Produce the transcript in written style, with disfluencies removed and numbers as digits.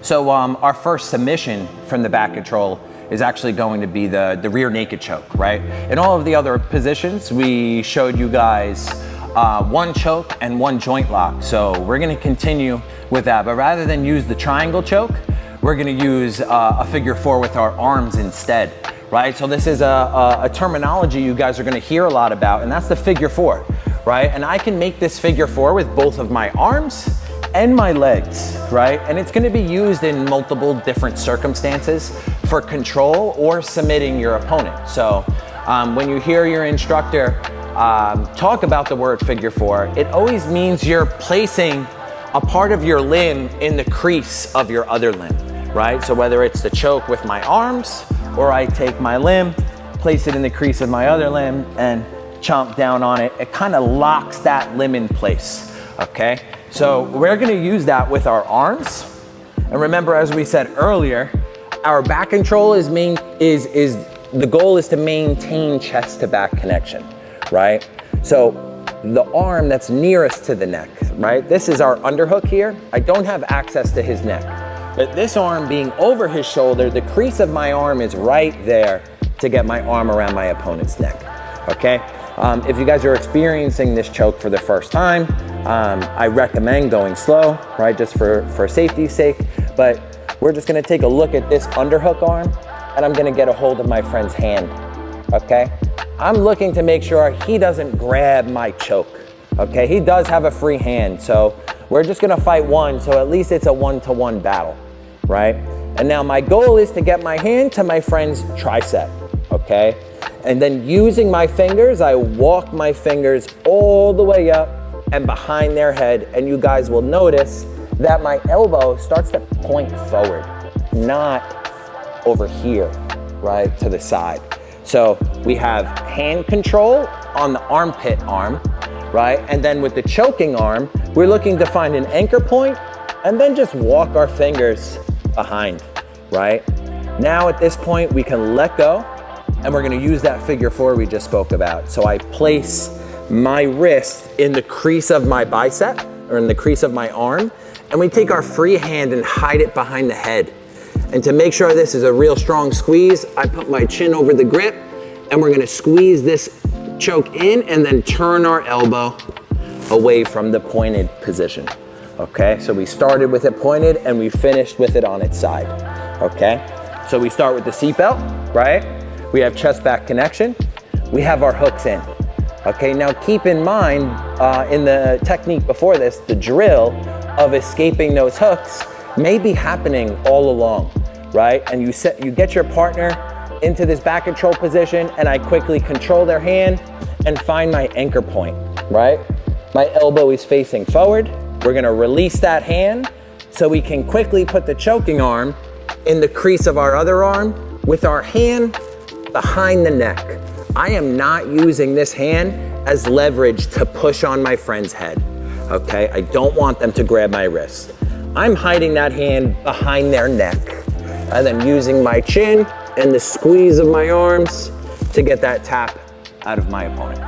So our first submission from the back control is actually going to be the rear naked choke, right? In all of the other positions, we showed you guys one choke and one joint lock. So we're gonna continue with that, but rather than use the triangle choke, we're gonna use a figure 4 with our arms instead, right? So this is a terminology you guys are gonna hear a lot about, and that's the figure 4, right? And I can make this figure 4 with both of my arms and my legs, right? And it's gonna be used in multiple different circumstances for control or submitting your opponent. So when you hear your instructor talk about the word figure 4, it always means you're placing a part of your limb in the crease of your other limb, right? So whether it's the choke with my arms, or I take my limb, place it in the crease of my other limb and chomp down on it, it kind of locks that limb in place, okay? So we're gonna use that with our arms. And remember, as we said earlier, our back control is the goal is to maintain chest to back connection, right? So the arm that's nearest to the neck, right? This is our underhook here. I don't have access to his neck, but this arm being over his shoulder, the crease of my arm is right there to get my arm around my opponent's neck, okay? If you guys are experiencing this choke for the first time, I recommend going slow, right? Just for safety's sake, but we're just gonna take a look at this underhook arm and I'm gonna get a hold of my friend's hand, okay? I'm looking to make sure he doesn't grab my choke, okay? He does have a free hand, so we're just gonna fight one, so at least it's a 1-to-1 battle, right? And now my goal is to get my hand to my friend's tricep, okay? And then using my fingers, I walk my fingers all the way up and behind their head, and you guys will notice that my elbow starts to point forward, not over here, right, to the side. So we have hand control on the armpit arm, right? And then with the choking arm, we're looking to find an anchor point and then just walk our fingers behind, right? Now at this point, we can let go and we're gonna use that figure 4 we just spoke about. So I place my wrist in the crease of my bicep or in the crease of my arm, and we take our free hand and hide it behind the head. And to make sure this is a real strong squeeze, I put my chin over the grip and we're gonna squeeze this choke in and then turn our elbow away from the pointed position, okay? So we started with it pointed and we finished with it on its side, okay? So we start with the seatbelt, right? We have chest back connection. We have our hooks in, okay? Now keep in mind, in the technique before this, the drill of escaping those hooks may be happening all along, right? And you get your partner into this back control position and I quickly control their hand and find my anchor point, right? My elbow is facing forward. We're gonna release that hand so we can quickly put the choking arm in the crease of our other arm with our hand behind the neck. I am not using this hand as leverage to push on my friend's head, okay? I don't want them to grab my wrist. I'm hiding that hand behind their neck and then using my chin and the squeeze of my arms to get that tap out of my opponent.